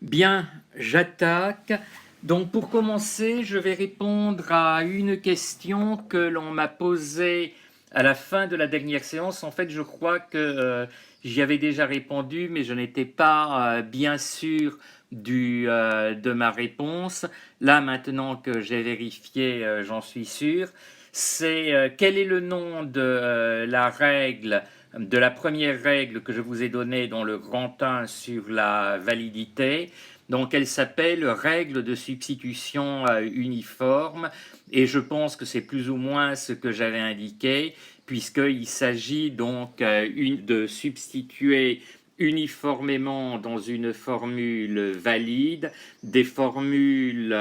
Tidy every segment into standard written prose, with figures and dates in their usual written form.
Bien, j'attaque. Donc pour commencer, je vais répondre à une question que l'on m'a posée à la fin de la dernière séance. En fait, je crois que j'y avais déjà répondu, mais je n'étais pas bien sûr de ma réponse. Là, maintenant que j'ai vérifié, j'en suis sûr. C'est quel est le nom de la règle, de la première règle que je vous ai donnée dans le grand 1 sur la validité. Donc elle s'appelle règle de substitution uniforme et je pense que c'est plus ou moins ce que j'avais indiqué puisqu'il s'agit donc de substituer uniformément dans une formule valide des formules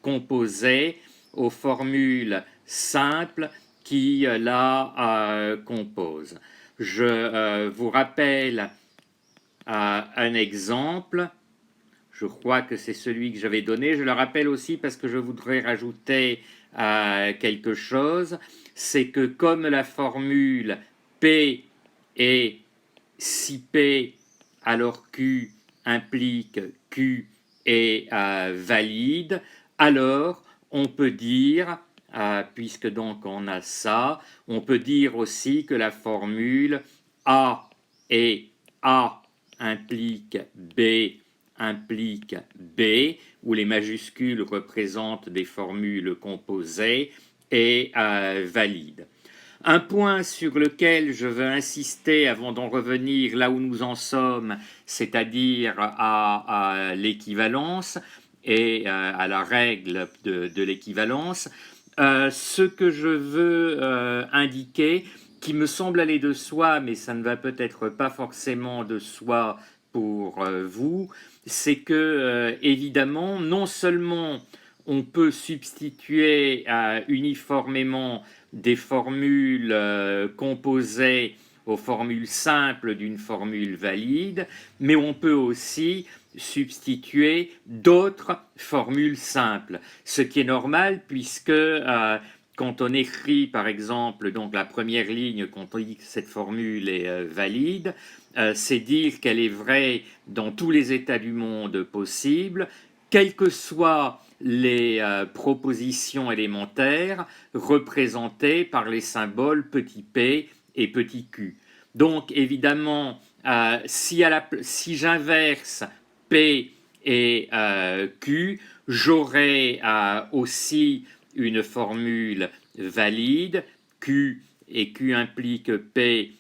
composées aux formules simples qui la composent. Je vous rappelle un exemple, je crois que c'est celui que j'avais donné, je le rappelle aussi parce que je voudrais rajouter quelque chose, c'est que comme la formule P est si P alors Q implique Q est valide, alors on peut dire, puisque donc on a ça, on peut dire aussi que la formule A et A implique B implique B, où les majuscules représentent des formules composées, est valide. Un point sur lequel je veux insister avant d'en revenir là où nous en sommes, c'est-à-dire à l'équivalence et à la règle de l'équivalence, ce que je veux indiquer, qui me semble aller de soi, mais ça ne va peut-être pas forcément de soi pour vous, c'est que évidemment, non seulement on peut substituer uniformément des formules composées aux formules simples d'une formule valide, mais on peut aussi substituer d'autres formules simples, ce qui est normal puisque quand on écrit par exemple donc la première ligne, quand on dit que cette formule est valide, c'est dire qu'elle est vraie dans tous les états du monde possibles, quelles que soient les propositions élémentaires représentées par les symboles petit p et petit q. Donc évidemment, si j'inverse p et q, j'aurai aussi une formule valide, q et q implique p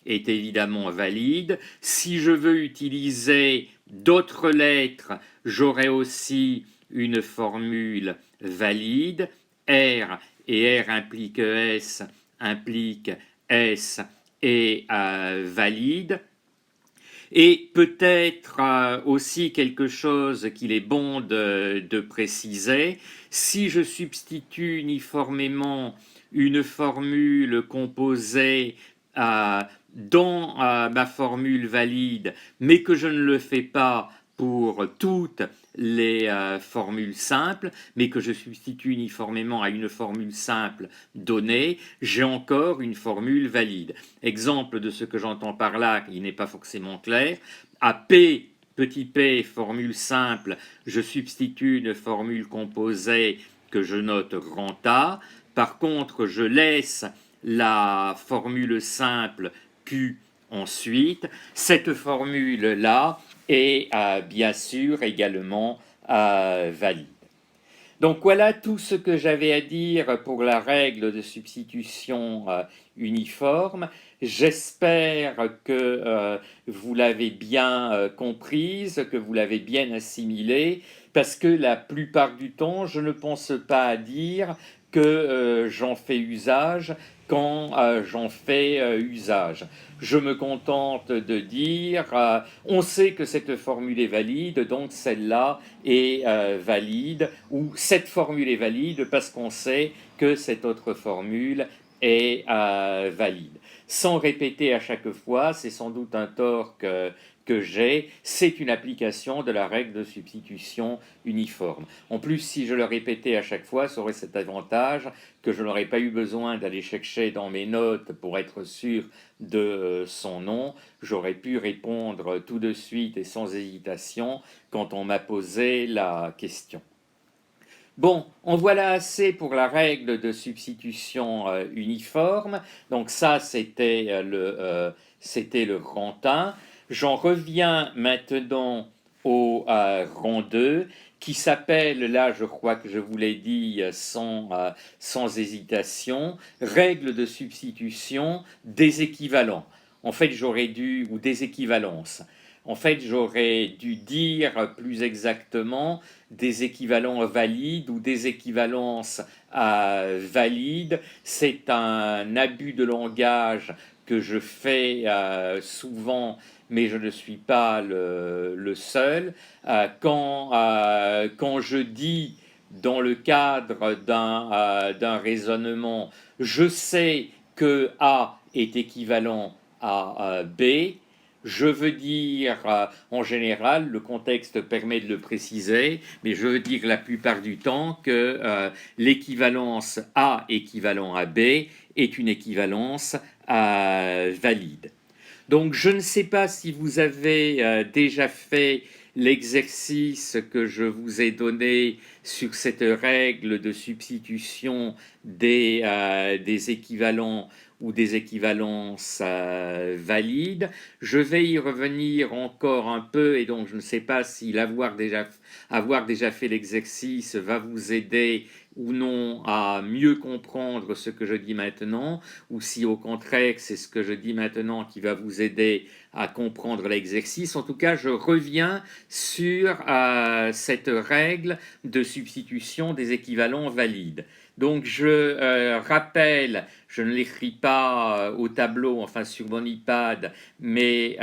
est évidemment valide. Si je veux utiliser d'autres lettres, j'aurai aussi une formule valide. R et R implique S implique S est valide. Et peut-être aussi quelque chose qu'il est bon de préciser, si je substitue uniformément une formule composée dans ma formule valide, mais que je ne le fais pas pour toutes les formules simples, mais que je substitue uniformément à une formule simple donnée, j'ai encore une formule valide. Exemple de ce que j'entends par là, qui n'est pas forcément clair, à P, petit p, formule simple, je substitue une formule composée que je note grand A. Par contre, je laisse la formule simple Q ensuite. Cette formule-là est bien sûr également valide. Donc voilà tout ce que j'avais à dire pour la règle de substitution uniforme. J'espère que vous l'avez bien comprise, que vous l'avez bien assimilée, parce que la plupart du temps, je ne pense pas à dire que j'en fais usage quand j'en fais usage. Je me contente de dire, on sait que cette formule est valide, donc celle-là est valide, ou cette formule est valide parce qu'on sait que cette autre formule est valide. sans répéter à chaque fois, c'est sans doute un tort que j'ai, c'est une application de la règle de substitution uniforme. En plus, si je le répétais à chaque fois, ça aurait cet avantage que je n'aurais pas eu besoin d'aller chercher dans mes notes pour être sûr de son nom. J'aurais pu répondre tout de suite et sans hésitation quand on m'a posé la question. Bon, en voilà assez pour la règle de substitution uniforme. Donc ça, c'était le rang 1. J'en reviens maintenant au rang 2, qui s'appelle, là je crois que je vous l'ai dit sans hésitation, règle de substitution des équivalents. En fait, j'aurais dû, ou des équivalences. En fait, j'aurais dû dire plus exactement des équivalents valides ou des équivalences valides. C'est un abus de langage que je fais souvent, mais je ne suis pas le seul. Quand je dis dans le cadre d'un raisonnement, je sais que A est équivalent à B, je veux dire, en général, le contexte permet de le préciser, mais je veux dire la plupart du temps que l'équivalence A équivalent à B est une équivalence valide. Donc je ne sais pas si vous avez déjà fait l'exercice que je vous ai donné sur cette règle de substitution des équivalents ou des équivalences valides. Je vais y revenir encore un peu et donc je ne sais pas si avoir déjà fait l'exercice va vous aider ou non à mieux comprendre ce que je dis maintenant, ou si au contraire c'est ce que je dis maintenant qui va vous aider à comprendre l'exercice. En tout cas, je reviens sur cette règle de substitution des équivalents valides. Donc je rappelle, je ne l'écris pas au tableau, enfin sur mon iPad, mais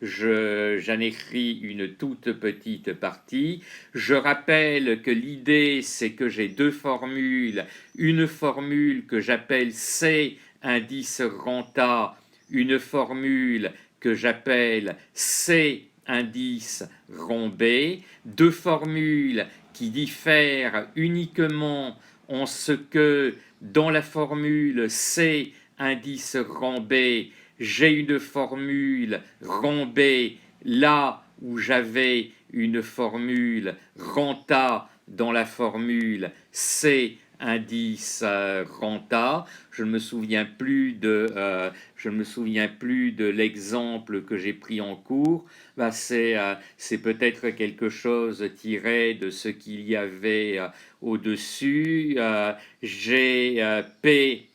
j'en écris une toute petite partie. Je rappelle que l'idée, c'est que j'ai deux formules. Une formule que j'appelle C indice renta, une formule que j'appelle C indice rang B, deux formules qui diffèrent uniquement en ce que dans la formule C indice rang B, j'ai une formule rang B là où j'avais une formule renta dans la formule C indice renta. Je ne me souviens plus de l'exemple que j'ai pris en cours. Ben, c'est peut-être quelque chose tiré de ce qu'il y avait au-dessus. J'ai P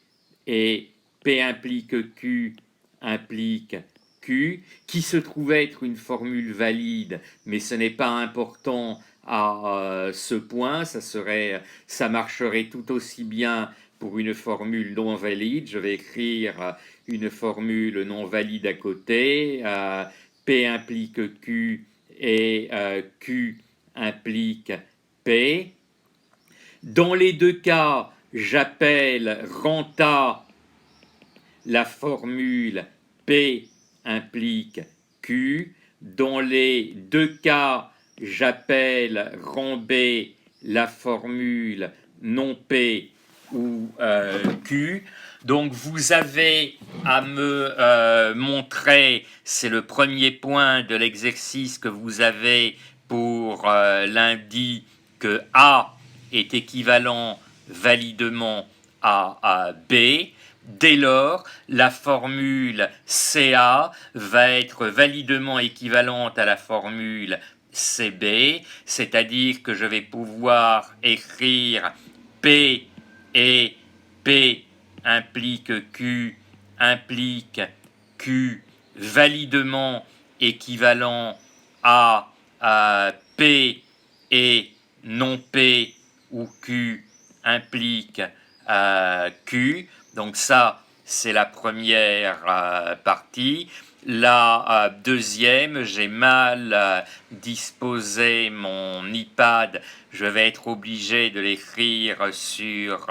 et P implique Q implique Q, qui se trouve être une formule valide, mais ce n'est pas important à ce point, ça marcherait tout aussi bien pour une formule non valide. Je vais écrire une formule non valide à côté. P implique Q et Q implique P. Dans les deux cas, j'appelle renta la formule P implique Q. Dans les deux cas, j'appelle rang B la formule non P ou Q. Donc vous avez à me montrer, c'est le premier point de l'exercice que vous avez pour lundi, que A est équivalent validement à B. Dès lors, la formule CA va être validement équivalente à la formule CB, c'est-à-dire que je vais pouvoir écrire P et P implique Q validement équivalent à P et non P ou Q implique Q. Donc ça, c'est la première partie. La deuxième, j'ai mal disposé mon iPad. Je vais être obligé de l'écrire sur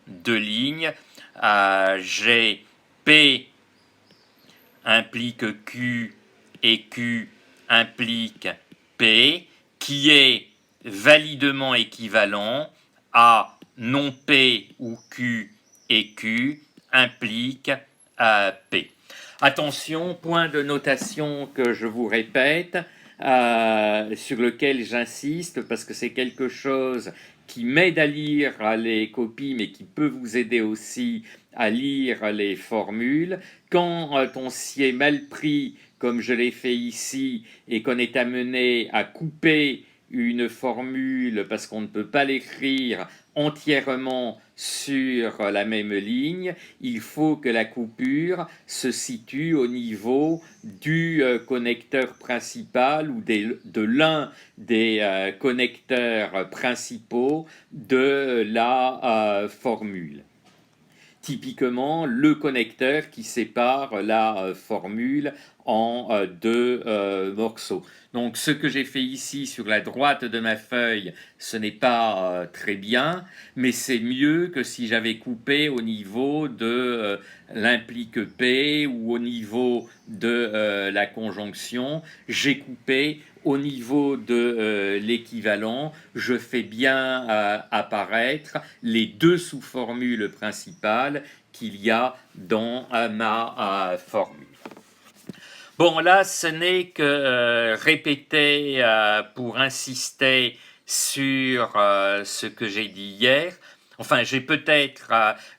deux lignes. J'ai P implique Q et Q implique P, qui est validement équivalent à non P ou Q et Q implique P. Attention, point de notation que je vous répète, sur lequel j'insiste parce que c'est quelque chose qui m'aide à lire les copies mais qui peut vous aider aussi à lire les formules. Quand on s'y est mal pris, comme je l'ai fait ici, et qu'on est amené à couper une formule parce qu'on ne peut pas l'écrire entièrement sur la même ligne, il faut que la coupure se situe au niveau du connecteur principal ou de l'un des connecteurs principaux de la formule. Typiquement, le connecteur qui sépare la formule en deux morceaux. Donc ce que j'ai fait ici sur la droite de ma feuille, ce n'est pas très bien, mais c'est mieux que si j'avais coupé au niveau de l'implique P ou au niveau de la conjonction. J'ai coupé au niveau de l'équivalent. Je fais bien apparaître les deux sous-formules principales qu'il y a dans ma formule. Bon, là, ce n'est que répéter pour insister sur ce que j'ai dit hier. Enfin, j'ai peut-être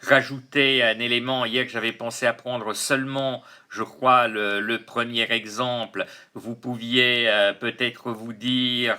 rajouté un élément hier que j'avais pensé à prendre seulement, je crois, le premier exemple. Vous pouviez peut-être vous dire,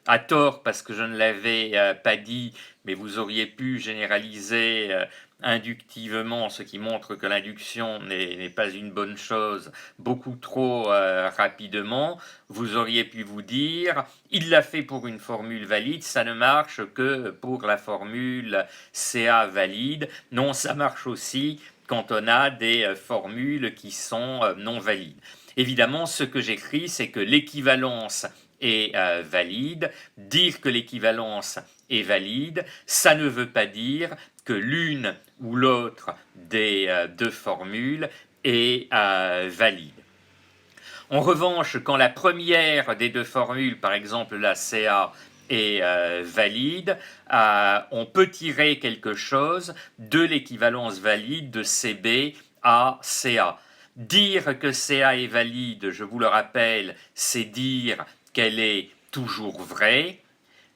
à tort parce que je ne l'avais pas dit, mais vous auriez pu généraliser inductivement, ce qui montre que l'induction n'est pas une bonne chose, beaucoup trop rapidement. Vous auriez pu vous dire, il l'a fait pour une formule valide, ça ne marche que pour la formule CA valide. Non, ça marche aussi quand on a des formules qui sont non valides. Évidemment, ce que j'écris, c'est que l'équivalence est valide. Dire que l'équivalence est valide, ça ne veut pas dire que l'une ou l'autre des deux formules est valide. En revanche, quand la première des deux formules, par exemple la CA, est valide, on peut tirer quelque chose de l'équivalence valide de CB à CA. Dire que CA est valide, je vous le rappelle, c'est dire qu'elle est toujours vraie.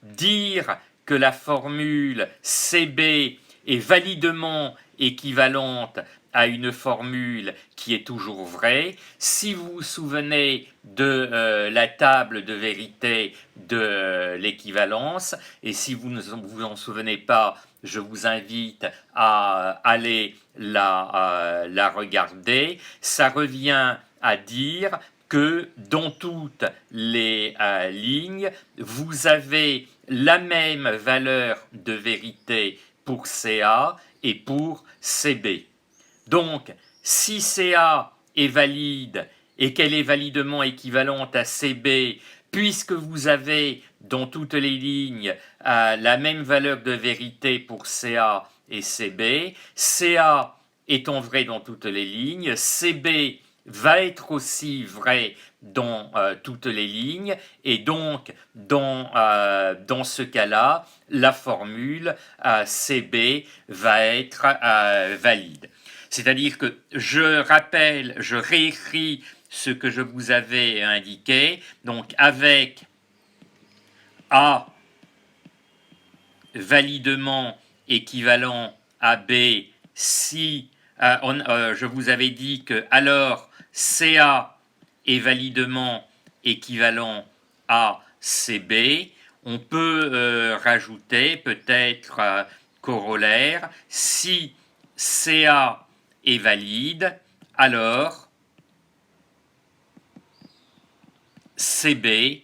Dire que la formule CB est validement équivalente à une formule qui est toujours vraie. Si vous vous souvenez de la table de vérité de l'équivalence, et si vous ne vous en souvenez pas, je vous invite à aller la regarder. Ça revient à dire que dans toutes les lignes, vous avez la même valeur de vérité pour CA et pour CB. Donc, si CA est valide et qu'elle est validement équivalente à CB, puisque vous avez dans toutes les lignes la même valeur de vérité pour CA et CB, CA étant vrai dans toutes les lignes, CB va être aussi vrai dans toutes les lignes, et donc dans ce cas-là, la formule CB va être valide. C'est-à-dire que je rappelle, je réécris ce que je vous avais indiqué, donc avec A validement équivalent à B si je vous avais dit que alors CA est validement équivalent à CB, on peut rajouter peut-être corollaire, si CA est valide, alors CB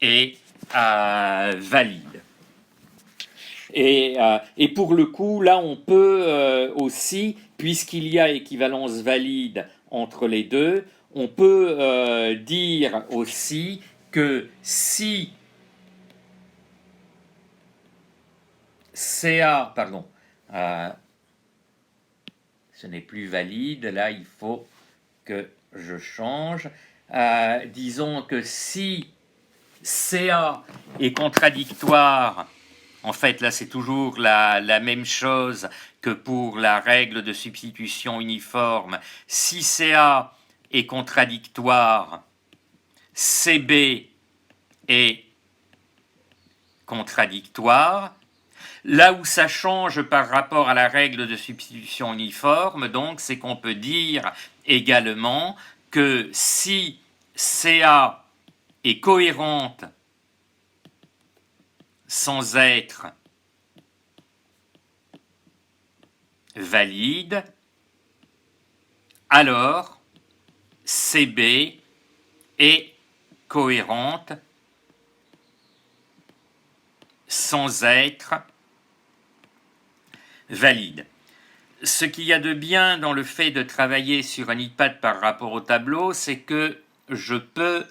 est valide. Et pour le coup, là, on peut aussi, puisqu'il y a équivalence valide entre les deux, on peut dire aussi que si CA, pardon, ce n'est plus valide, là, il faut que je change. Disons que si CA est contradictoire, en fait là c'est toujours la même chose que pour la règle de substitution uniforme. Si CA est contradictoire, CB est contradictoire. Là où ça change par rapport à la règle de substitution uniforme, donc, c'est qu'on peut dire également que si CA est cohérente sans être valide, alors CB est cohérente sans être valide. Ce qu'il y a de bien dans le fait de travailler sur un iPad par rapport au tableau, c'est que je peux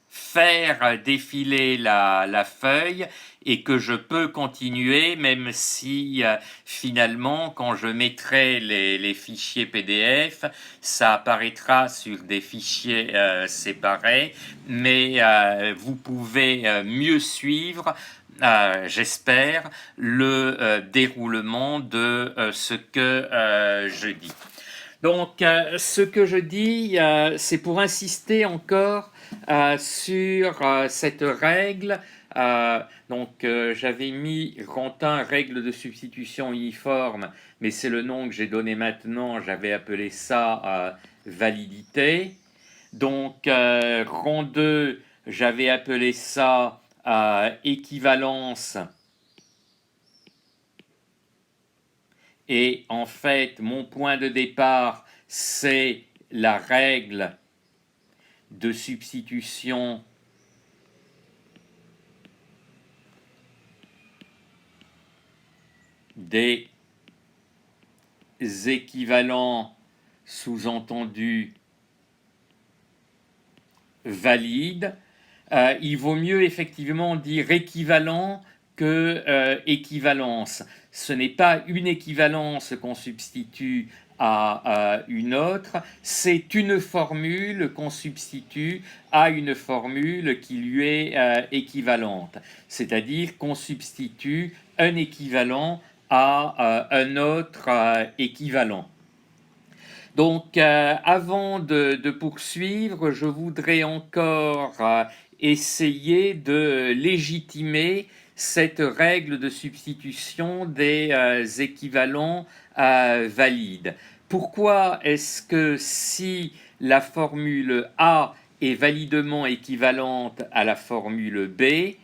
faire défiler la feuille et que je peux continuer, même si finalement, quand je mettrai les fichiers PDF, ça apparaîtra sur des fichiers séparés, mais vous pouvez mieux suivre, j'espère, le déroulement de ce que je dis. Donc, ce que je dis, c'est pour insister encore sur cette règle. J'avais mis Rantin, règle de substitution uniforme, mais c'est le nom que j'ai donné maintenant. J'avais appelé ça validité. Donc, rang 2, j'avais appelé ça équivalence. Et en fait, mon point de départ, c'est la règle de substitution des équivalents sous-entendus valides. Il vaut mieux effectivement dire équivalent que équivalence. Ce n'est pas une équivalence qu'on substitue à une autre, c'est une formule qu'on substitue à une formule qui lui est équivalente. C'est-à-dire qu'on substitue un équivalent à un autre équivalent. Donc, avant de poursuivre, je voudrais encore essayer de légitimer cette règle de substitution des équivalents valides. Pourquoi est-ce que si la formule A est validement équivalente à la formule B,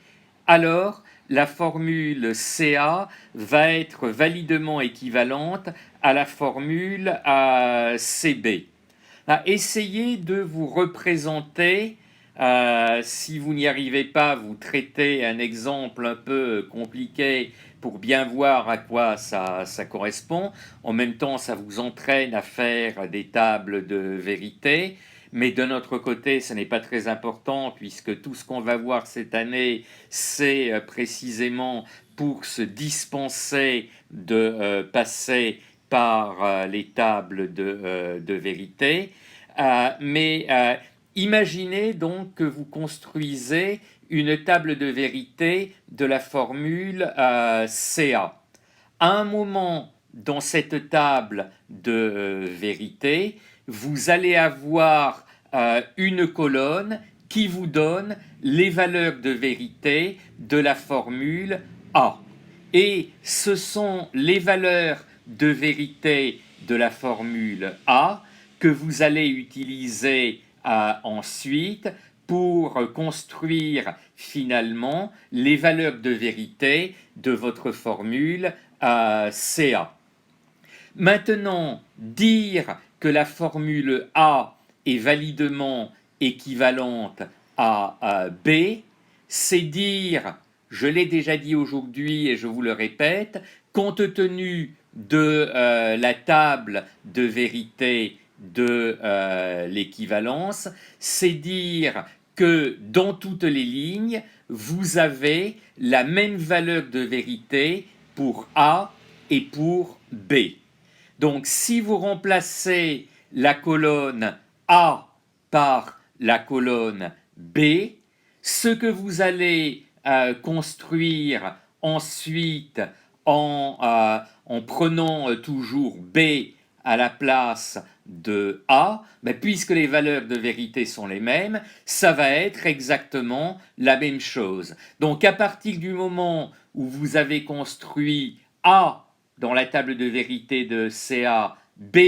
alors la formule CA va être validement équivalente à la formule CB. Essayez de vous représenter, si vous n'y arrivez pas, vous traitez un exemple un peu compliqué pour bien voir à quoi ça correspond. En même temps, ça vous entraîne à faire des tables de vérité. Mais de notre côté, ce n'est pas très important puisque tout ce qu'on va voir cette année, c'est précisément pour se dispenser de passer par les tables de vérité. Imaginez donc que vous construisez une table de vérité de la formule CA. À un moment dans cette table de vérité, vous allez avoir une colonne qui vous donne les valeurs de vérité de la formule A. Et ce sont les valeurs de vérité de la formule A que vous allez utiliser ensuite pour construire finalement les valeurs de vérité de votre formule CA. Maintenant, dire que la formule A est validement équivalente à B, c'est dire, je l'ai déjà dit aujourd'hui et je vous le répète, compte tenu de la table de vérité de l'équivalence, c'est dire que dans toutes les lignes, vous avez la même valeur de vérité pour A et pour B. Donc, si vous remplacez la colonne A par la colonne B. Ce que vous allez construire ensuite en prenant toujours B à la place de A, mais puisque les valeurs de vérité sont les mêmes, ça va être exactement la même chose. Donc à partir du moment où vous avez construit A dans la table de vérité de CA, B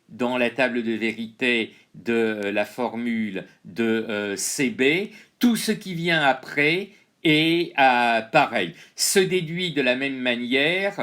dans la table de vérité de la formule de CB, tout ce qui vient après est pareil, se déduit de la même manière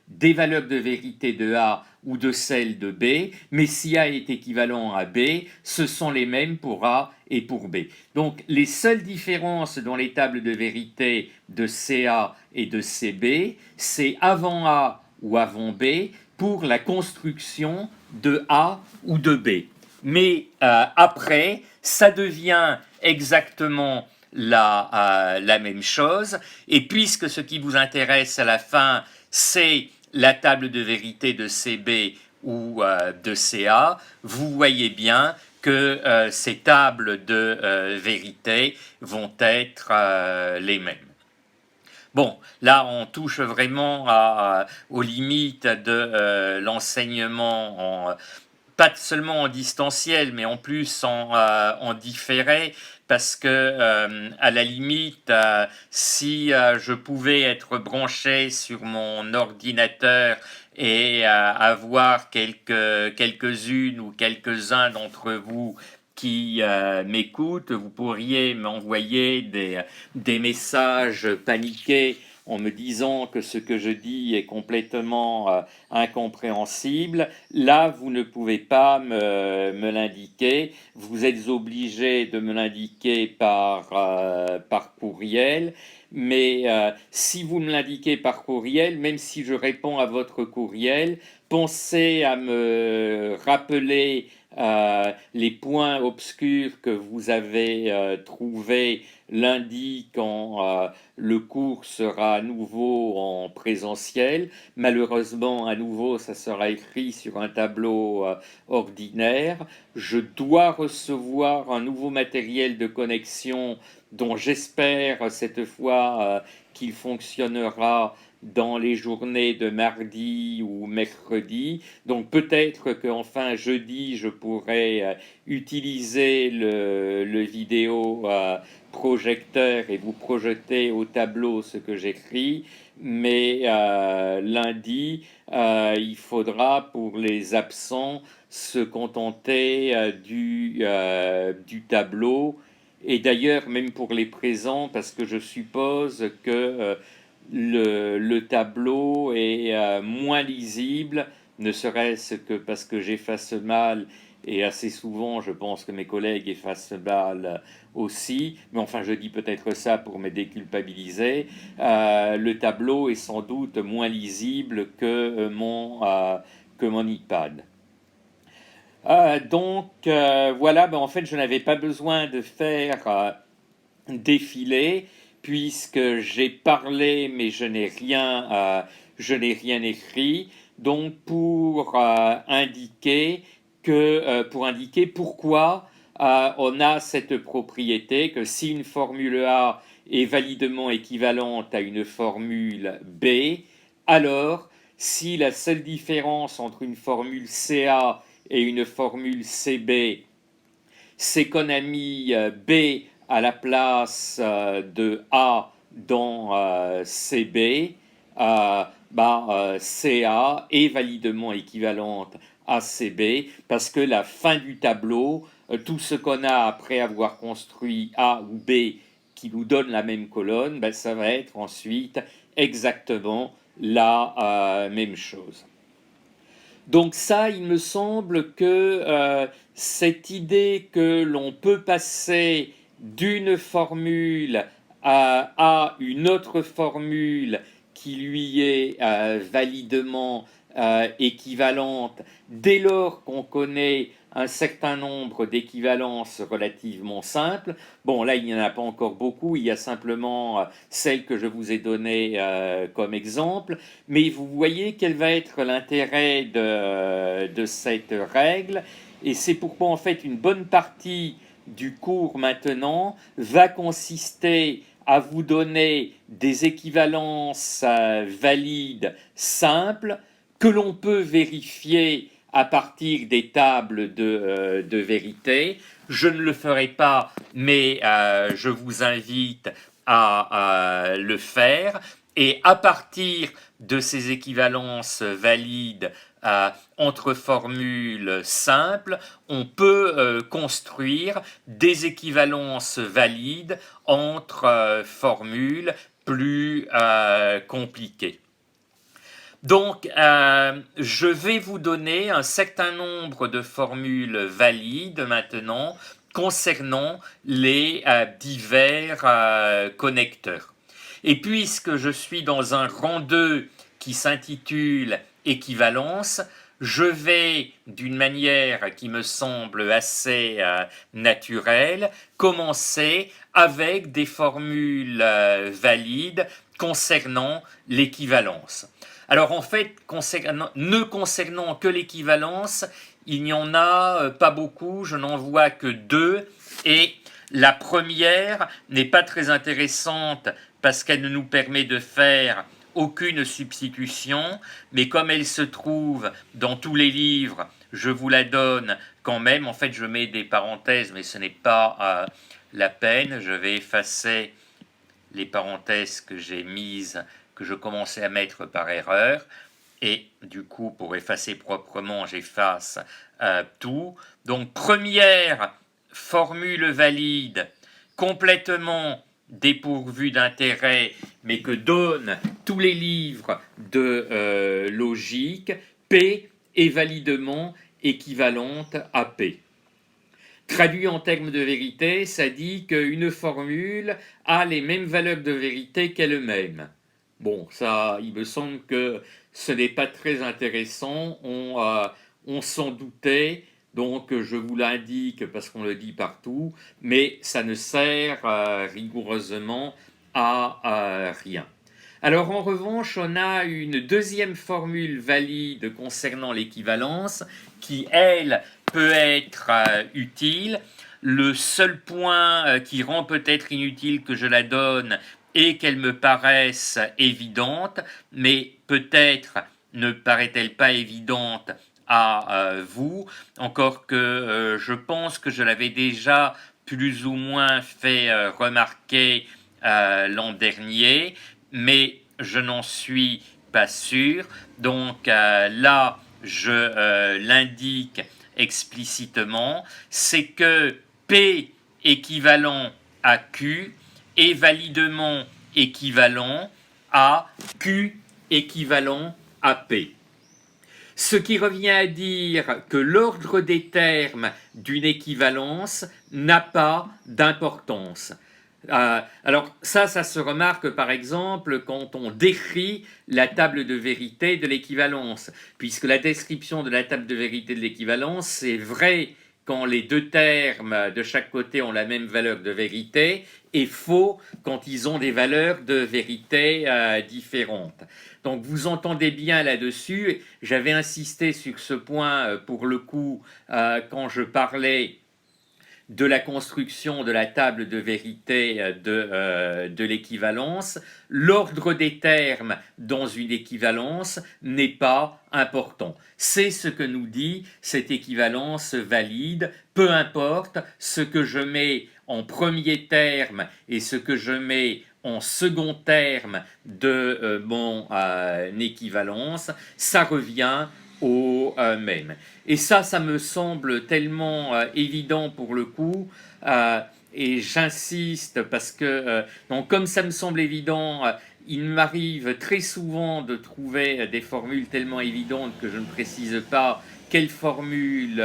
des valeurs de vérité de A ou de celles de B, mais si A est équivalent à B, ce sont les mêmes pour A et pour B. Donc les seules différences dans les tables de vérité de CA et de CB, c'est avant A ou avant B pour la construction de A ou de B. Mais après, ça devient exactement la même chose. Et puisque ce qui vous intéresse à la fin, c'est la table de vérité de CB ou de CA, vous voyez bien que ces tables de vérité vont être les mêmes. Bon, là, on touche vraiment aux limites de l'enseignement, pas seulement en distanciel, mais en plus en différé, parce que à la limite, si je pouvais être branché sur mon ordinateur et avoir quelques-unes ou quelques-uns d'entre vous qui m'écoutent, vous pourriez m'envoyer des messages paniqués en me disant que ce que je dis est complètement incompréhensible. Là, vous ne pouvez pas me l'indiquer. Vous êtes obligé de me l'indiquer par courriel. Mais si vous me l'indiquez par courriel, même si je réponds à votre courriel, pensez à me rappeler les points obscurs que vous avez trouvés lundi quand le cours sera à nouveau en présentiel. Malheureusement, à nouveau, ça sera écrit sur un tableau ordinaire. Je dois recevoir un nouveau matériel de connexion dont j'espère cette fois qu'il fonctionnera dans les journées de mardi ou mercredi. Donc peut-être qu'enfin jeudi, je pourrai utiliser le vidéo projecteur et vous projeter au tableau ce que j'écris. Mais lundi, il faudra pour les absents se contenter du tableau. Et d'ailleurs, même pour les présents, parce que je suppose que le tableau est moins lisible, ne serait-ce que parce que j'efface mal, et assez souvent je pense que mes collègues effacent mal aussi, mais enfin je dis peut-être ça pour me déculpabiliser. Le tableau est sans doute moins lisible que mon iPad. Voilà, en fait je n'avais pas besoin de faire défiler puisque j'ai parlé mais je n'ai rien écrit. Donc pour indiquer pourquoi on a cette propriété que si une formule A est validement équivalente à une formule B, alors si la seule différence entre une formule CA et une formule CB, c'est qu'on a mis B à la place de A dans CB, CA est validement équivalente à CB parce que la fin du tableau, tout ce qu'on a après avoir construit A ou B qui nous donne la même colonne, ça va être ensuite exactement la même chose. Donc ça, il me semble que cette idée que l'on peut passer d'une formule à une autre formule qui lui est validement équivalente dès lors qu'on connaît un certain nombre d'équivalences relativement simples. Bon, là, il n'y en a pas encore beaucoup, il y a simplement celle que je vous ai donnée comme exemple, mais vous voyez quel va être l'intérêt de cette règle. et c'est pourquoi en fait une bonne partie du cours maintenant va consister à vous donner des équivalences valides simples que l'on peut vérifier à partir des tables de vérité. Je ne le ferai pas, mais je vous invite à le faire. Et à partir de ces équivalences valides entre formules simples, on peut construire des équivalences valides entre formules plus compliquées. Donc, je vais vous donner un certain nombre de formules valides maintenant concernant les divers connecteurs. Et puisque je suis dans un rang 2 qui s'intitule équivalence, je vais, d'une manière qui me semble assez naturelle, commencer avec des formules valides concernant l'équivalence. Alors en fait, ne concernant que l'équivalence, il n'y en a pas beaucoup, je n'en vois que deux, et la première n'est pas très intéressante parce qu'elle ne nous permet de faire aucune substitution, mais comme elle se trouve dans tous les livres, je vous la donne quand même. En fait, je mets des parenthèses, mais ce n'est pas la peine. Je vais effacer les parenthèses que j'ai mises, que je commençais à mettre par erreur. Et du coup, pour effacer proprement, j'efface tout. Donc, première formule valide, complètement dépourvue d'intérêt, mais que donnent tous les livres de logique, P est validement équivalente à P. Traduit en termes de vérité, ça dit qu'une formule a les mêmes valeurs de vérité qu'elle-même. Bon, ça, il me semble que ce n'est pas très intéressant, on s'en doutait, donc je vous l'indique parce qu'on le dit partout, mais ça ne sert rigoureusement à rien. Alors en revanche, on a une deuxième formule valide concernant l'équivalence qui, elle, peut être utile. Le seul point qui rend peut-être inutile que je la donne est qu'elle me paraisse évidente, mais peut-être ne paraît-elle pas évidente à vous, encore que je pense que je l'avais déjà plus ou moins fait remarquer l'an dernier, mais je n'en suis pas sûr. Donc là, je l'indique explicitement, c'est que P équivalent à Q est validement équivalent à Q équivalent à P. Ce qui revient à dire que l'ordre des termes d'une équivalence n'a pas d'importance. Alors ça se remarque par exemple quand on décrit la table de vérité de l'équivalence, puisque la description de la table de vérité de l'équivalence, c'est vrai quand les deux termes de chaque côté ont la même valeur de vérité, et faux quand ils ont des valeurs de vérité différentes. Donc vous entendez bien là-dessus, j'avais insisté sur ce point pour le coup quand je parlais de la construction de la table de vérité de l'équivalence. L'ordre des termes dans une équivalence n'est pas important. C'est ce que nous dit cette équivalence valide, peu importe ce que je mets en premier terme et ce que je mets en second terme de mon équivalence, ça revient au même. Et ça me semble tellement évident pour le coup, et j'insiste parce que, donc, comme ça me semble évident, il m'arrive très souvent de trouver des formules tellement évidentes que je ne précise pas quelle formule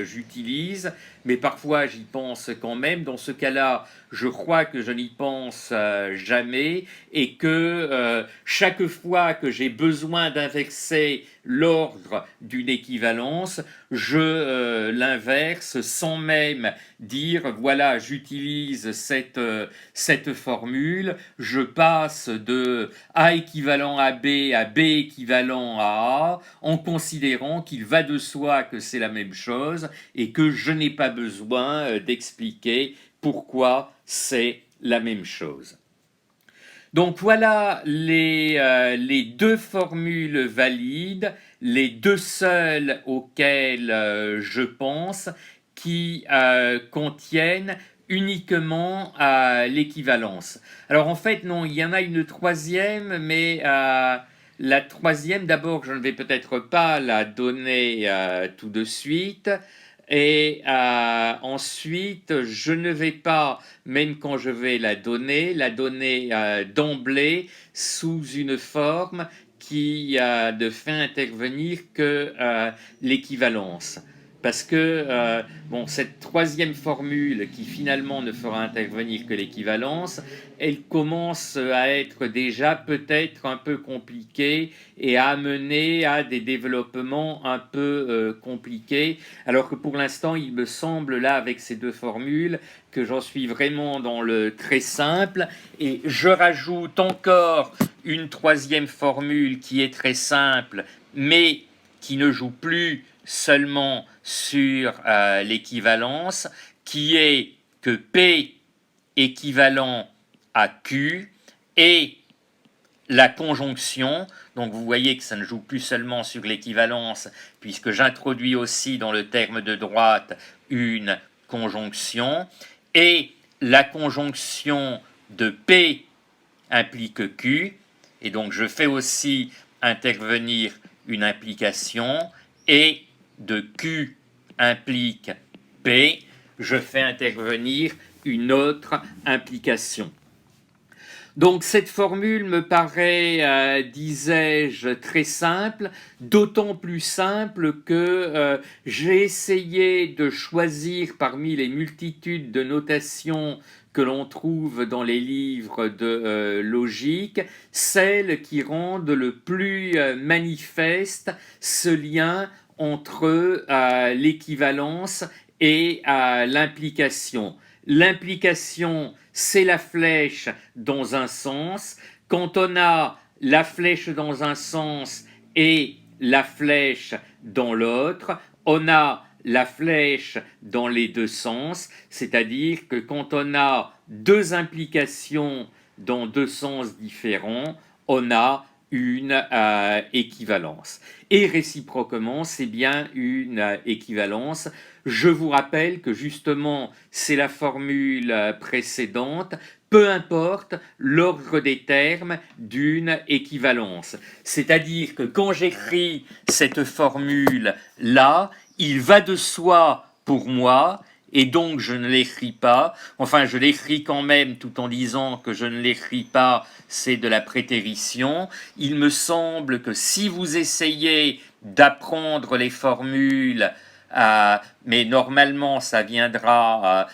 j'utilise, mais parfois j'y pense quand même. Dans ce cas-là, je crois que je n'y pense jamais et que chaque fois que j'ai besoin d'inverser l'ordre d'une équivalence, je l'inverse sans même dire voilà, j'utilise cette formule, je passe de A équivalent à B équivalent à A, en considérant qu'il va de soi que c'est la même chose et que je n'ai pas besoin d'expliquer pourquoi c'est la même chose. Donc voilà les deux formules valides, les deux seules auxquelles je pense, qui contiennent uniquement l'équivalence. Alors en fait non, il y en a une troisième, mais la troisième, d'abord je ne vais peut-être pas la donner tout de suite. Et ensuite, je ne vais pas, même quand je vais la donner d'emblée sous une forme qui ne fait intervenir que l'équivalence. Parce que bon, cette troisième formule qui finalement ne fera intervenir que l'équivalence, elle commence à être déjà peut-être un peu compliquée et à amener à des développements un peu compliqués. Alors que pour l'instant, il me semble là avec ces deux formules que j'en suis vraiment dans le très simple. Et je rajoute encore une troisième formule qui est très simple, mais qui ne joue plus seulement sur l'équivalence, qui est que P équivalent à Q et la conjonction, donc vous voyez que ça ne joue plus seulement sur l'équivalence, puisque j'introduis aussi dans le terme de droite une conjonction, et la conjonction de P implique Q, et donc je fais aussi intervenir une implication, et de Q implique P, je fais intervenir une autre implication. Donc cette formule me paraît, disais-je, très simple, d'autant plus simple que j'ai essayé de choisir parmi les multitudes de notations que l'on trouve dans les livres de logique, celles qui rendent le plus manifeste ce lien entre l'équivalence et l'implication. L'implication, c'est la flèche dans un sens. Quand on a la flèche dans un sens et la flèche dans l'autre, on a la flèche dans les deux sens, c'est-à-dire que quand on a deux implications dans deux sens différents, on a une équivalence. Et réciproquement, c'est bien une équivalence. Je vous rappelle que justement, c'est la formule précédente, peu importe l'ordre des termes d'une équivalence. C'est-à-dire que quand j'écris cette formule-là, il va de soi pour moi, et donc je ne l'écris pas. Enfin, je l'écris quand même tout en disant que je ne l'écris pas, c'est de la prétérition. Il me semble que si vous essayez d'apprendre les formules, mais normalement ça viendra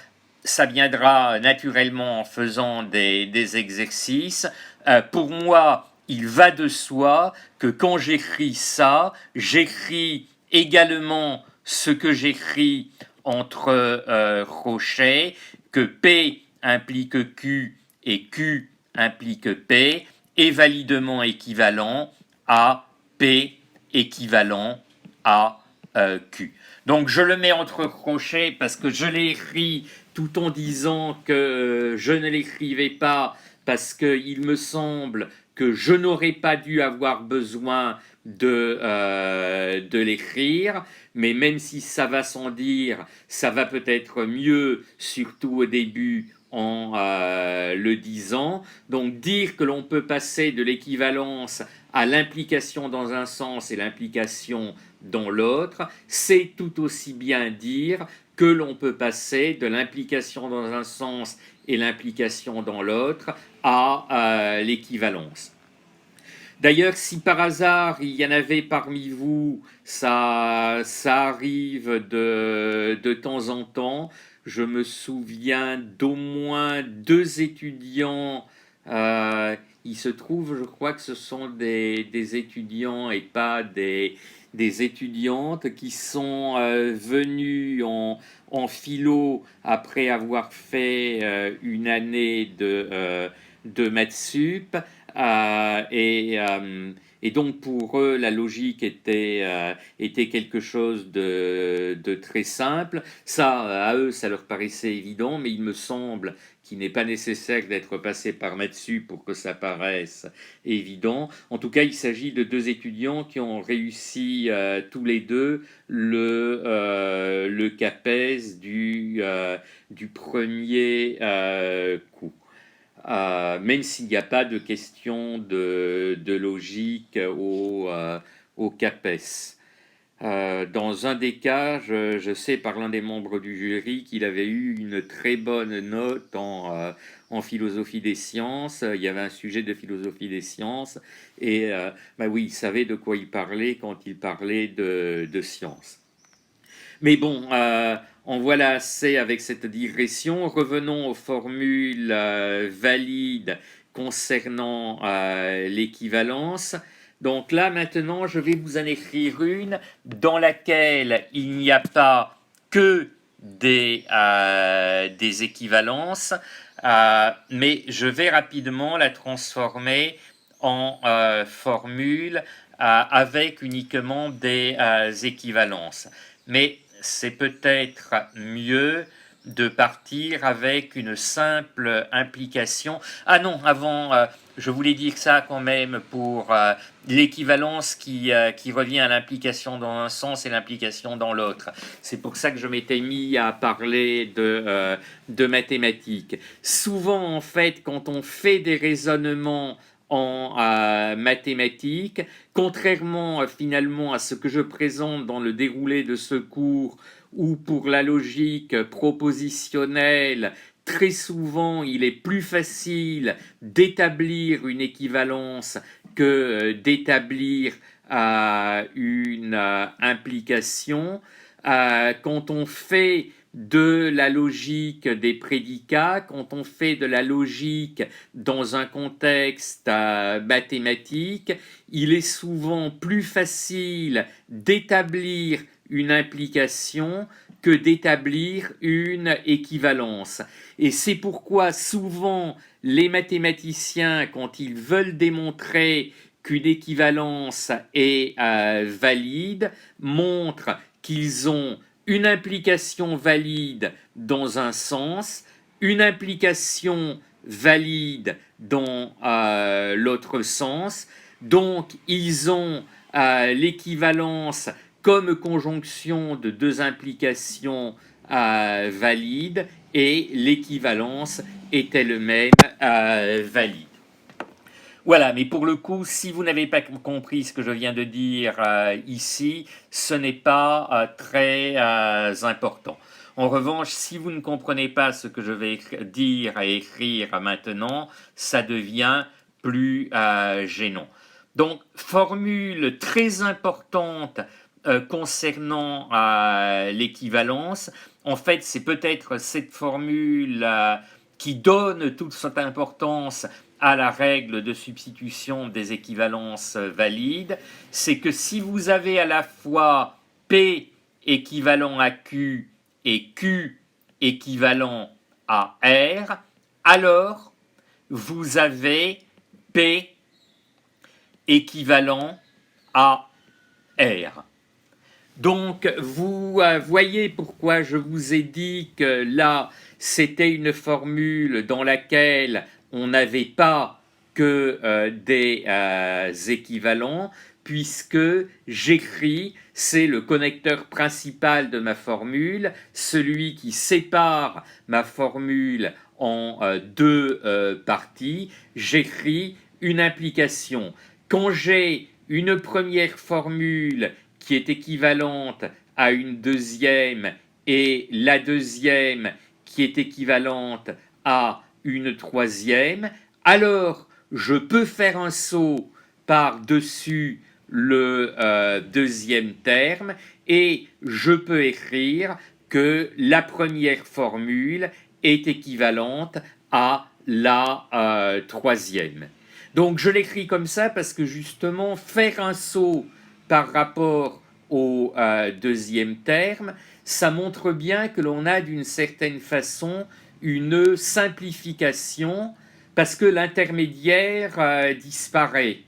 naturellement en faisant des exercices. Pour moi, il va de soi que quand j'écris ça, j'écris également ce que j'écris entre crochets, que P implique Q et Q implique P est validement équivalent à P équivalent à Q. Donc je le mets entre crochets parce que je l'ai écrit tout en disant que je ne l'écrivais pas parce qu'il me semble que je n'aurais pas dû avoir besoin de l'écrire, mais même si ça va sans dire, ça va peut-être mieux, surtout au début, en le disant. Donc dire que l'on peut passer de l'équivalence à l'implication dans un sens et l'implication dans l'autre, c'est tout aussi bien dire que l'on peut passer de l'implication dans un sens et l'implication dans l'autre à l'équivalence. D'ailleurs, si par hasard il y en avait parmi vous, ça arrive de temps en temps. Je me souviens d'au moins deux étudiants. euh, il se trouve, je crois que ce sont des étudiants et pas des étudiantes qui sont venus en philo après avoir fait une année de maths sup. Euh, et, euh, et donc pour eux, la logique était quelque chose de très simple. Ça, à eux, ça leur paraissait évident, mais il me semble qu'il n'est pas nécessaire d'être passé par Matsu pour que ça paraisse évident. En tout cas, il s'agit de deux étudiants qui ont réussi tous les deux le CAPES du premier coup. Même s'il n'y a pas de question de logique au CAPES. Dans un des cas, je sais par l'un des membres du jury qu'il avait eu une très bonne note en philosophie des sciences. Il y avait un sujet de philosophie des sciences et bah oui, il savait de quoi il parlait quand il parlait de sciences. Mais bon, en voilà assez avec cette digression. Revenons aux formules valides concernant l'équivalence. Donc là, maintenant, je vais vous en écrire une dans laquelle il n'y a pas que des équivalences, mais je vais rapidement la transformer en formule avec uniquement des équivalences. Mais c'est peut-être mieux de partir avec une simple implication. Ah non, avant, je voulais dire ça quand même pour l'équivalence qui revient à l'implication dans un sens et l'implication dans l'autre. C'est pour ça que je m'étais mis à parler de mathématiques. Souvent, en fait, quand on fait des raisonnements en mathématiques, contrairement finalement à ce que je présente dans le déroulé de ce cours, où pour la logique propositionnelle, très souvent il est plus facile d'établir une équivalence que d'établir une implication. Quand on fait de la logique des prédicats, quand on fait de la logique dans un contexte mathématique, il est souvent plus facile d'établir une implication que d'établir une équivalence. Et c'est pourquoi souvent les mathématiciens, quand ils veulent démontrer qu'une équivalence est valide, montrent qu'ils ont une implication valide dans un sens, une implication valide dans l'autre sens. Donc, ils ont l'équivalence comme conjonction de deux implications valides et l'équivalence est elle-même valide. Voilà, mais pour le coup, si vous n'avez pas compris ce que je viens de dire ici, ce n'est pas très important. En revanche, si vous ne comprenez pas ce que je vais dire et écrire maintenant, ça devient plus gênant. Donc, formule très importante concernant l'équivalence. En fait, c'est peut-être cette formule qui donne toute cette importance à la règle de substitution des équivalences valides, c'est que si vous avez à la fois P équivalent à Q et Q équivalent à R, alors vous avez P équivalent à R. Donc, vous voyez pourquoi je vous ai dit que là, c'était une formule dans laquelle on n'avait pas que des équivalents, puisque j'écris, c'est le connecteur principal de ma formule, celui qui sépare ma formule en deux parties, j'écris une implication. Quand j'ai une première formule qui est équivalente à une deuxième et la deuxième qui est équivalente à une troisième, alors je peux faire un saut par-dessus le deuxième terme et je peux écrire que la première formule est équivalente à la troisième. Donc je l'écris comme ça parce que justement faire un saut par rapport au deuxième terme, ça montre bien que l'on a d'une certaine façon une simplification parce que l'intermédiaire disparaît.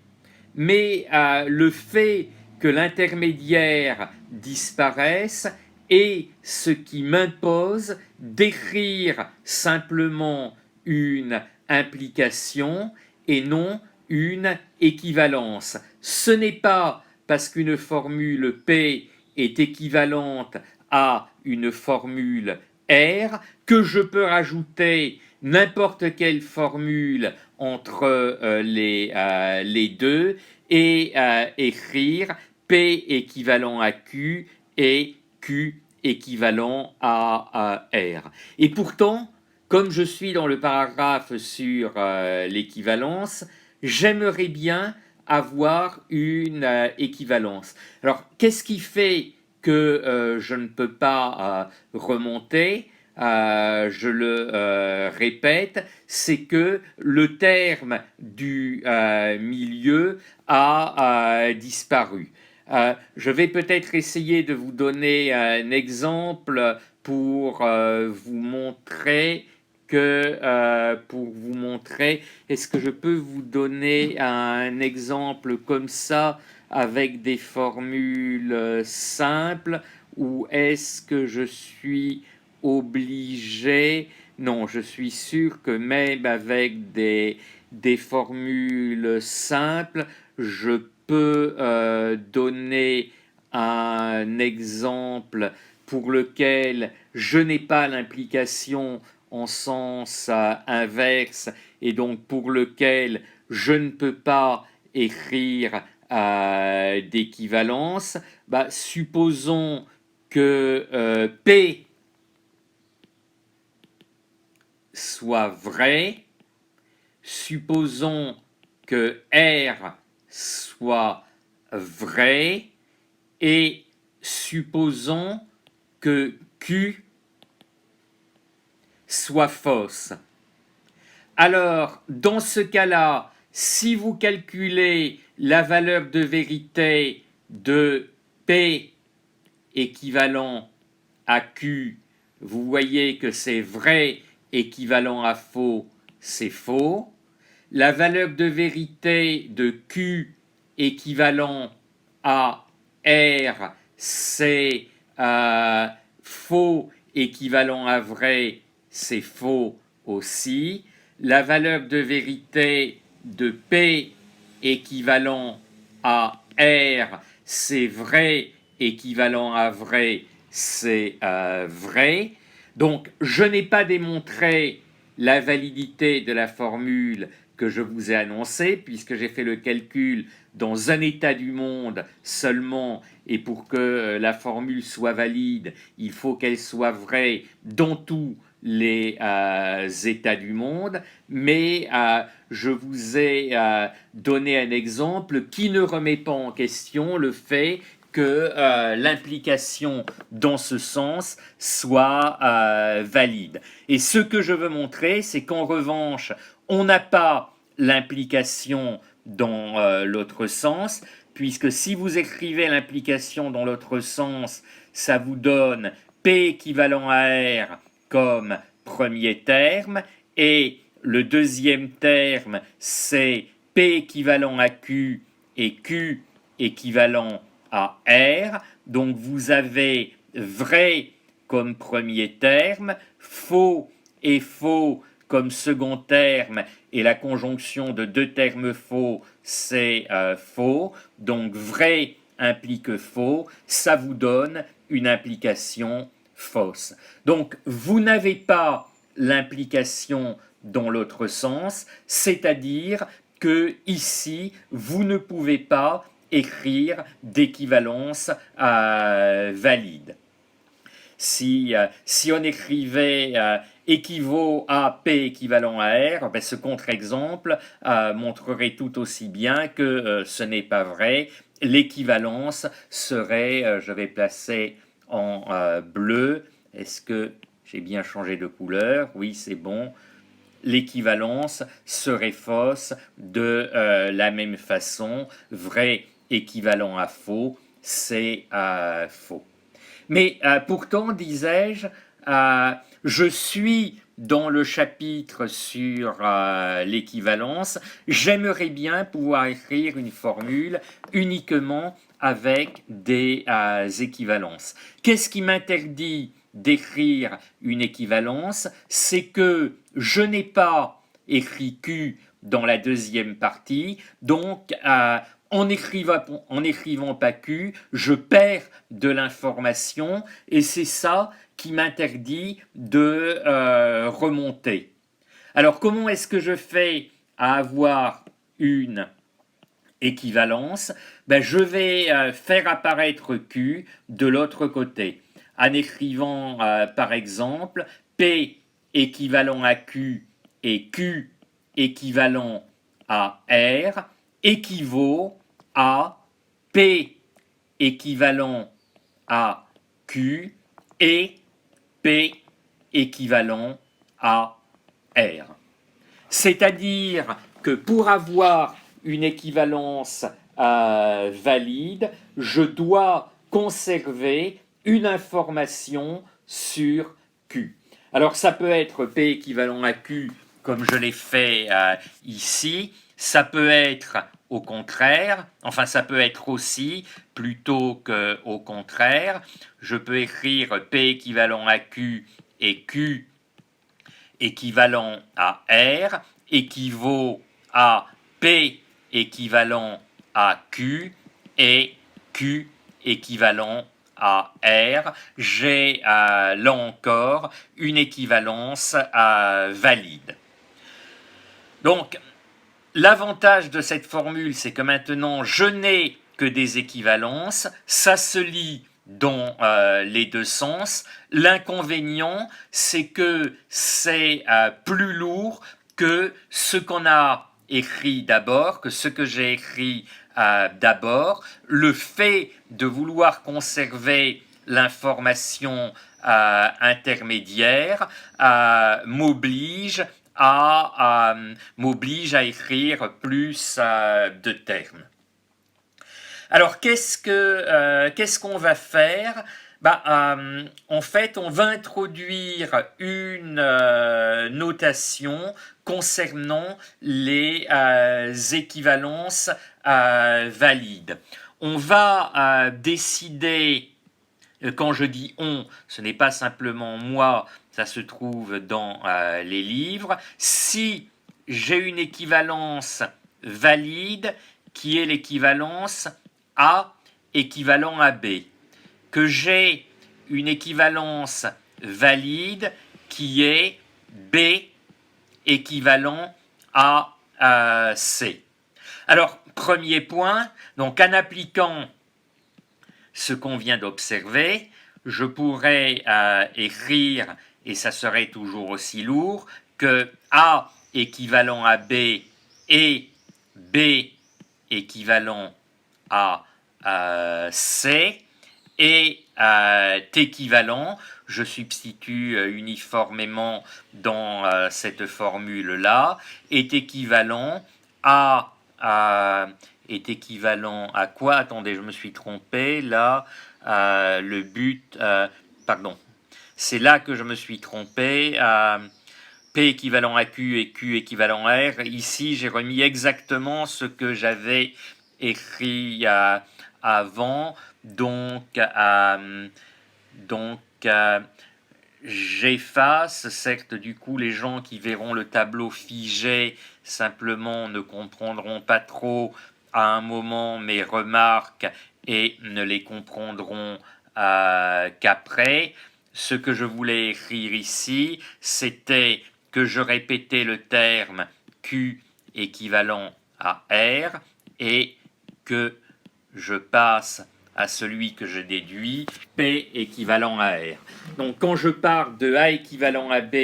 Mais le fait que l'intermédiaire disparaisse est ce qui m'impose d'écrire simplement une implication et non une équivalence. Ce n'est pas parce qu'une formule P est équivalente à une formule R que je peux rajouter n'importe quelle formule entre les deux et écrire P équivalent à Q et Q équivalent à R. Et pourtant, comme je suis dans le paragraphe sur l'équivalence, j'aimerais bien avoir une équivalence. Alors, qu'est-ce qui fait que je ne peux pas remonter? Je le répète, c'est que le terme du milieu a disparu. Je vais peut-être essayer de vous donner un exemple pour vous montrer est-ce que je peux vous donner un exemple comme ça avec des formules simples ou est-ce que je suis obligé? Non, je suis sûr que même avec des formules simples, je peux donner un exemple pour lequel je n'ai pas l'implication en sens inverse et donc pour lequel je ne peux pas écrire d'équivalence. Supposons que P soit vrai, supposons que R soit vrai et supposons que Q soit fausse. Alors, dans ce cas-là, si vous calculez la valeur de vérité de P équivalent à Q, vous voyez que c'est vrai équivalent à faux, c'est faux. La valeur de vérité de Q équivalent à R, c'est faux équivalent à vrai, c'est faux aussi. La valeur de vérité de P équivalent à R, c'est vrai équivalent à vrai, c'est vrai. Donc, je n'ai pas démontré la validité de la formule que je vous ai annoncée, puisque j'ai fait le calcul dans un état du monde seulement, et pour que la formule soit valide, il faut qu'elle soit vraie dans tous les états du monde, mais je vous ai donné un exemple qui ne remet pas en question le fait que l'implication dans ce sens soit valide. Et ce que je veux montrer, c'est qu'en revanche, on n'a pas l'implication dans l'autre sens, puisque si vous écrivez l'implication dans l'autre sens, ça vous donne P équivalent à R comme premier terme, et le deuxième terme, c'est P équivalent à Q et Q équivalent à R. Donc vous avez vrai comme premier terme, faux et faux comme second terme, et la conjonction de deux termes faux, c'est faux. Donc vrai implique faux, ça vous donne une implication fausse. Donc vous n'avez pas l'implication dans l'autre sens, c'est-à-dire que ici vous ne pouvez pas écrire d'équivalence valide. si on écrivait équivaut à P équivalent à R, ben ce contre-exemple montrerait tout aussi bien que ce n'est pas vrai. L'équivalence serait, je vais placer en bleu, est-ce que j'ai bien changé de couleur? Oui, c'est bon. L'équivalence serait fausse de la même façon. Vrai équivalent à faux, c'est faux. Mais pourtant, disais-je, je suis dans le chapitre sur l'équivalence. J'aimerais bien pouvoir écrire une formule uniquement avec des équivalences. Qu'est-ce qui m'interdit d'écrire une équivalence? C'est que je n'ai pas écrit Q dans la deuxième partie, donc en n'écrivant pas Q, je perds de l'information et c'est ça qui m'interdit de remonter. Alors comment est-ce que je fais à avoir une équivalence? Ben, je vais faire apparaître Q de l'autre côté en écrivant par exemple P équivalent à Q et Q équivalent à R équivaut à P équivalent à Q et P équivalent à R. C'est-à-dire que pour avoir une équivalence valide, je dois conserver une information sur Q. Alors ça peut être P équivalent à Q comme je l'ai fait ici, ça peut être au contraire, enfin ça peut être aussi plutôt qu'au contraire, je peux écrire P équivalent à Q et Q équivalent à R équivaut à P équivalent à Q et Q équivalent à R. J'ai là encore une équivalence valide. Donc, l'avantage de cette formule, c'est que maintenant, je n'ai que des équivalences. Ça se lit dans les deux sens. L'inconvénient, c'est que c'est plus lourd que ce qu'on a écrit d'abord, que ce que j'ai écrit d'abord. Le fait de vouloir conserver l'information intermédiaire m'oblige à écrire plus de termes. Alors, qu'est-ce qu'on va faire? En fait, on va introduire une notation concernant les équivalences valides. On va décider, quand je dis on, ce n'est pas simplement moi, ça se trouve dans les livres, si j'ai une équivalence valide qui est l'équivalence A équivalent à B, que j'ai une équivalence valide qui est B équivalent à C. Alors, premier point, donc en appliquant ce qu'on vient d'observer, je pourrais écrire, et ça serait toujours aussi lourd, que A équivalent à B et B équivalent à C et équivalent, je substitue uniformément dans cette formule-là, est équivalent à quoi? Attendez, je me suis trompé, là, le but, pardon, c'est là que je me suis trompé, P équivalent à Q et Q équivalent à R. Ici, j'ai remis exactement ce que j'avais écrit avant, donc j'efface, certes du coup les gens qui verront le tableau figé simplement ne comprendront pas trop à un moment mes remarques et ne les comprendront qu'après. Ce que je voulais écrire ici, c'était que je répétais le terme Q équivalent à R et que je passe à celui que je déduis, P équivalent à R. Donc quand je pars de A équivalent à B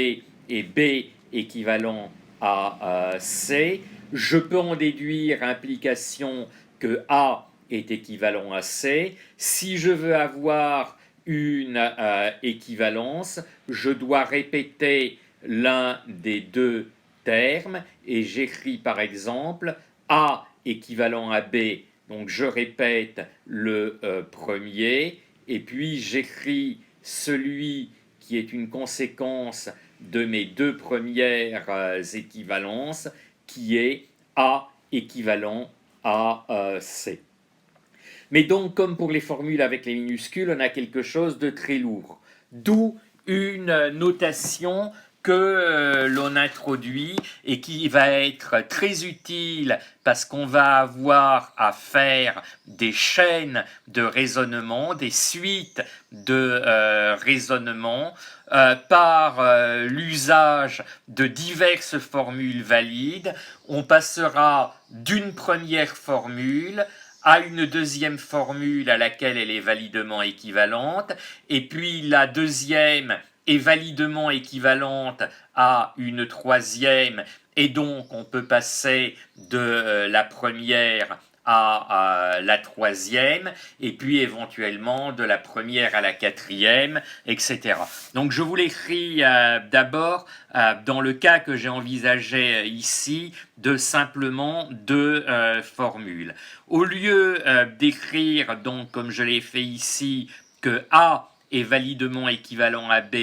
et B équivalent à C, je peux en déduire implication que A est équivalent à C. Si je veux avoir une équivalence, je dois répéter l'un des deux termes et j'écris par exemple A équivalent à B, donc je répète le premier, et puis j'écris celui qui est une conséquence de mes deux premières équivalences, qui est A équivalent à C. Mais donc, comme pour les formules avec les minuscules, on a quelque chose de très lourd. D'où une notation que l'on introduit et qui va être très utile parce qu'on va avoir à faire des chaînes de raisonnement, des suites de raisonnement par l'usage de diverses formules valides. On passera d'une première formule à une deuxième formule à laquelle elle est validement équivalente, et puis la deuxième est validement équivalente à une troisième, et donc on peut passer de la première à la troisième, et puis éventuellement de la première à la quatrième, etc. Donc je vous l'écris d'abord dans le cas que j'ai envisagé ici de simplement deux formules. Au lieu d'écrire, donc comme je l'ai fait ici, que A est validement équivalent à B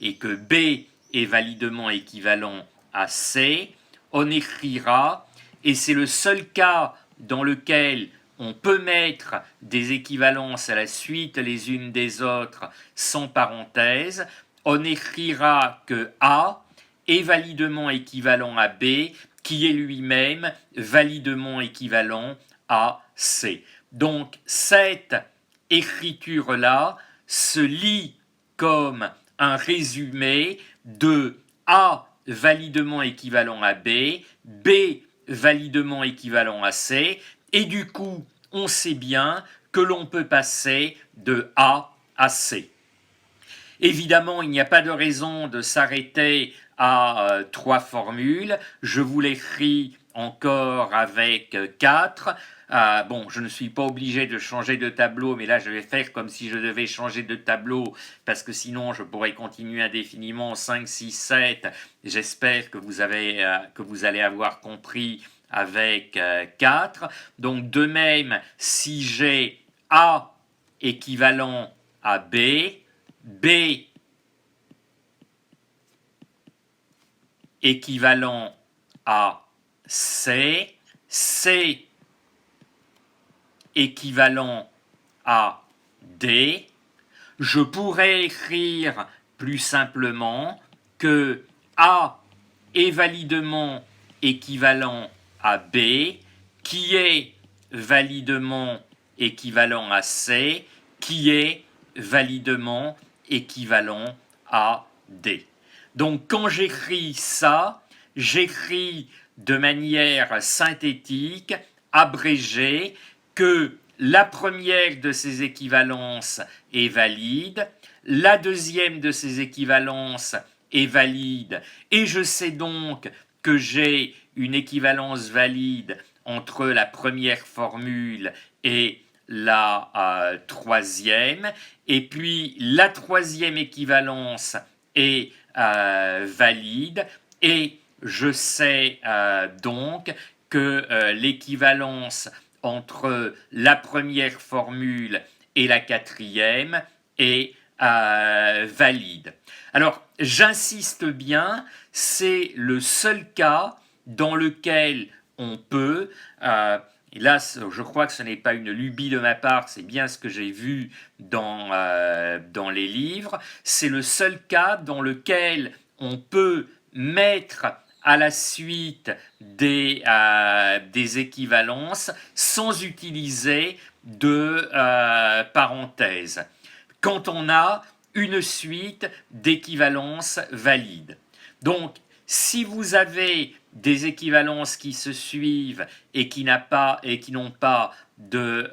et que B est validement équivalent à C, on écrira, et c'est le seul cas dans lequel on peut mettre des équivalences à la suite les unes des autres sans parenthèse, on écrira que A est validement équivalent à B, qui est lui-même validement équivalent à C. Donc cette écriture-là se lit comme un résumé de A validement équivalent à B, B validement équivalent à C, et du coup, on sait bien que l'on peut passer de A à C. Évidemment, il n'y a pas de raison de s'arrêter à trois formules. Je vous l'écris encore avec 4. Bon, je ne suis pas obligé de changer de tableau, mais là je vais faire comme si je devais changer de tableau, parce que sinon je pourrais continuer indéfiniment 5, 6, 7. J'espère que vous allez avoir compris avec 4. Donc de même, si j'ai A équivalent à B, B équivalent à C, C équivalent à D, je pourrais écrire plus simplement que A est validement équivalent à B, qui est validement équivalent à C, qui est validement équivalent à D. Donc quand j'écris ça, j'écris de manière synthétique, abrégée, que la première de ces équivalences est valide, la deuxième de ces équivalences est valide, et je sais donc que j'ai une équivalence valide entre la première formule et la troisième, et puis la troisième équivalence est valide, et je sais donc que l'équivalence entre la première formule et la quatrième est valide. Alors, j'insiste bien, c'est le seul cas dans lequel on peut, et là je crois que ce n'est pas une lubie de ma part, c'est bien ce que j'ai vu dans les livres, c'est le seul cas dans lequel on peut mettre à la suite des équivalences sans utiliser de parenthèses, quand on a une suite d'équivalences valides. Donc, si vous avez des équivalences qui se suivent et qui n'ont pas de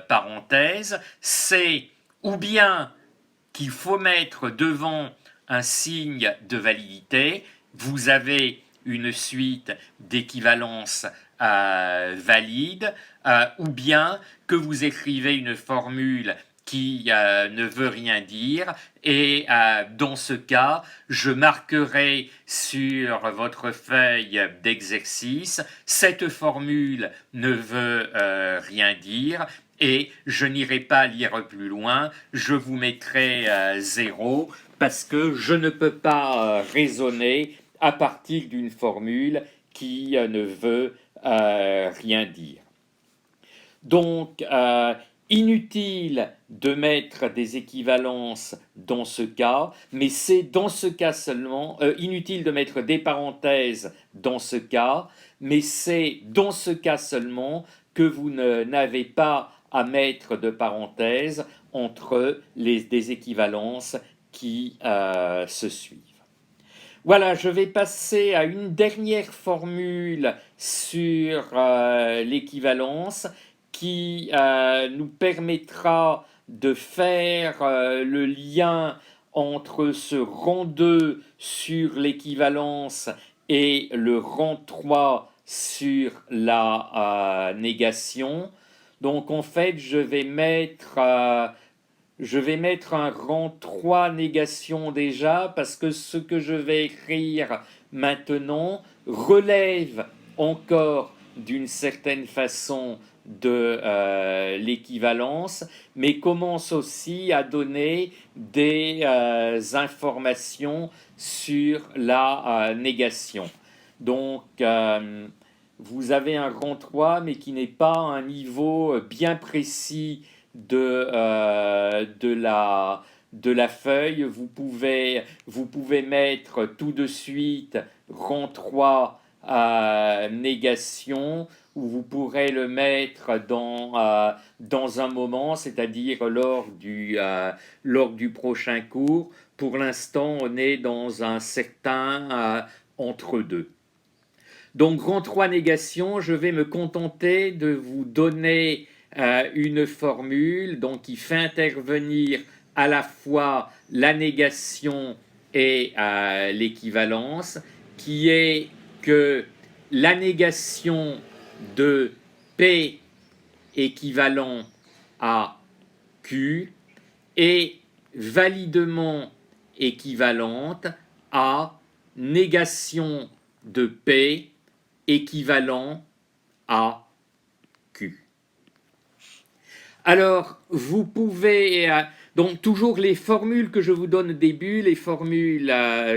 parenthèses, c'est ou bien qu'il faut mettre devant un signe de validité, vous avez une suite d'équivalence valide, ou bien que vous écrivez une formule qui ne veut rien dire, et dans ce cas, je marquerai sur votre feuille d'exercice, cette formule ne veut rien dire, et je n'irai pas lire plus loin, je vous mettrai 0 parce que je ne peux pas raisonner à partir d'une formule qui ne veut rien dire. Donc, inutile de mettre des équivalences dans ce cas, mais c'est dans ce cas seulement, inutile de mettre des parenthèses dans ce cas, mais c'est dans ce cas seulement que vous n'avez pas à mettre de parenthèses entre des équivalences qui se suivent. Voilà, je vais passer à une dernière formule sur l'équivalence qui nous permettra de faire le lien entre ce rang 2 sur l'équivalence et le rang 3 sur la négation. Donc en fait, je vais mettre un rang 3 négation déjà, parce que ce que je vais écrire maintenant relève encore d'une certaine façon de l'équivalence, mais commence aussi à donner des informations sur la négation. Donc, vous avez un rang 3, mais qui n'est pas un niveau bien précis de la feuille. Vous pouvez mettre tout de suite rang 3 à négation, ou vous pourrez le mettre dans un moment, c'est-à-dire lors du prochain cours. Pour l'instant, on est dans un certain entre-deux. Donc, rang 3 négation, je vais me contenter de vous donner une formule donc, qui fait intervenir à la fois la négation et l'équivalence, qui est que la négation de P équivalent à Q est validement équivalente à négation de P équivalent à Q. Alors, vous pouvez, donc toujours les formules que je vous donne au début, les formules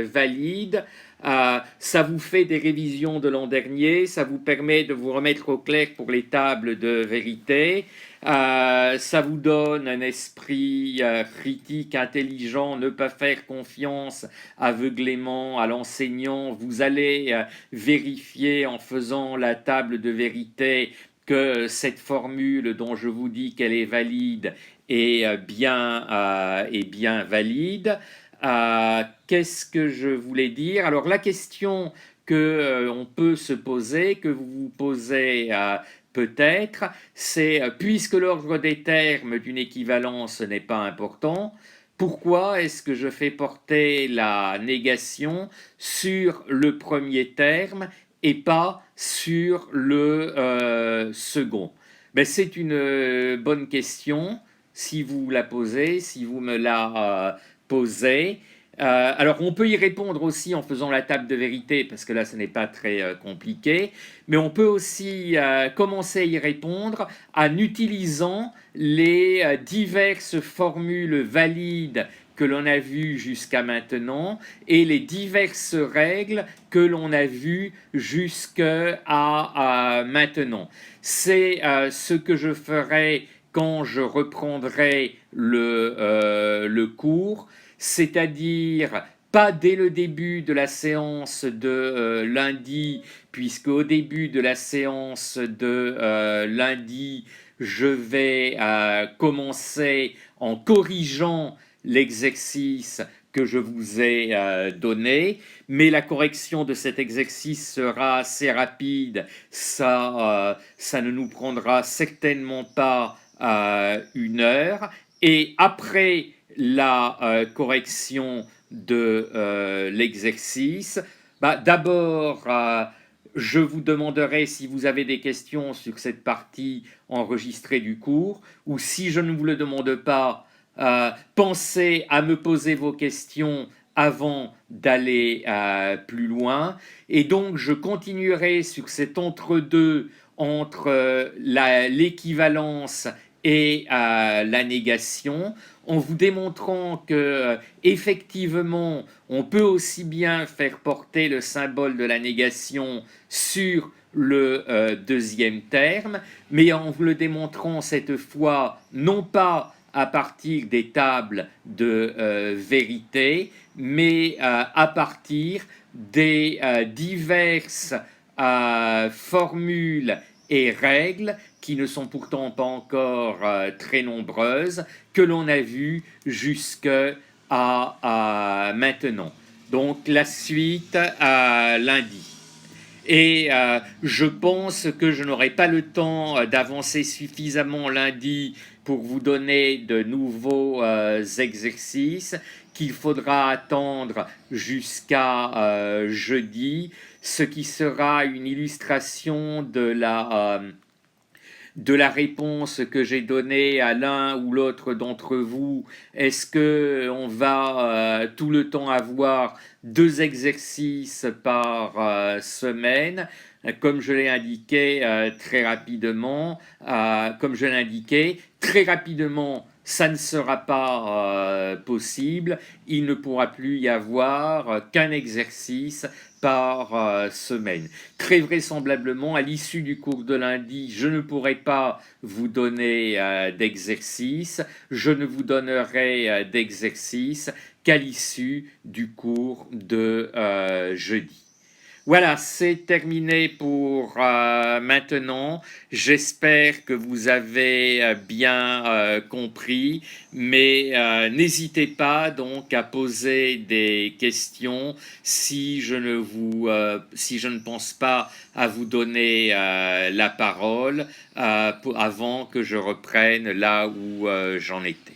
valides, ça vous fait des révisions de l'an dernier, ça vous permet de vous remettre au clair pour les tables de vérité, ça vous donne un esprit critique, intelligent, ne pas faire confiance aveuglément à l'enseignant. Vous allez vérifier en faisant la table de vérité que cette formule dont je vous dis qu'elle est valide est bien valide. Qu'est-ce que je voulais dire? Alors la question que on peut se poser, que vous vous posez peut-être, c'est puisque l'ordre des termes d'une équivalence n'est pas important, pourquoi est-ce que je fais porter la négation sur le premier terme et pas sur le second? Ben, c'est une bonne question, si vous la posez, si vous me la posez. Alors, on peut y répondre aussi en faisant la table de vérité, parce que là, ce n'est pas très compliqué, mais on peut aussi commencer à y répondre en utilisant les diverses formules valides que l'on a vues jusqu'à maintenant et les diverses règles que l'on a vues jusqu'à maintenant. C'est ce que je ferai quand je reprendrai le cours, c'est-à-dire pas dès le début de la séance de lundi, puisque au début de la séance de lundi, je vais commencer en corrigeant l'exercice que je vous ai donné, mais la correction de cet exercice sera assez rapide, ça ne nous prendra certainement pas 1 heure, et après la correction de l'exercice, d'abord je vous demanderai si vous avez des questions sur cette partie enregistrée du cours, ou si je ne vous le demande pas, pensez à me poser vos questions avant d'aller plus loin. Et donc, je continuerai sur cet entre-deux entre l'équivalence et la négation, en vous démontrant que effectivement, on peut aussi bien faire porter le symbole de la négation sur le deuxième terme, mais en vous le démontrant cette fois non pas à partir des tables de vérité, mais à partir des diverses formules et règles qui ne sont pourtant pas encore très nombreuses, que l'on a vues jusqu'à maintenant. Donc la suite à lundi. Et je pense que je n'aurai pas le temps d'avancer suffisamment lundi pour vous donner de nouveaux exercices, qu'il faudra attendre jusqu'à jeudi, ce qui sera une illustration de la réponse que j'ai donnée à l'un ou l'autre d'entre vous. Est-ce qu'on va tout le temps avoir 2 exercices par semaine? Comme je l'ai indiqué très rapidement, ça ne sera pas possible. Il ne pourra plus y avoir qu'un exercice par semaine. Très vraisemblablement, à l'issue du cours de lundi, je ne pourrai pas vous donner d'exercice. Je ne vous donnerai d'exercice qu'à l'issue du cours de jeudi. Voilà, c'est terminé pour maintenant. J'espère que vous avez bien compris, mais n'hésitez pas donc à poser des questions si je ne pense pas à vous donner la parole avant que je reprenne là où j'en étais.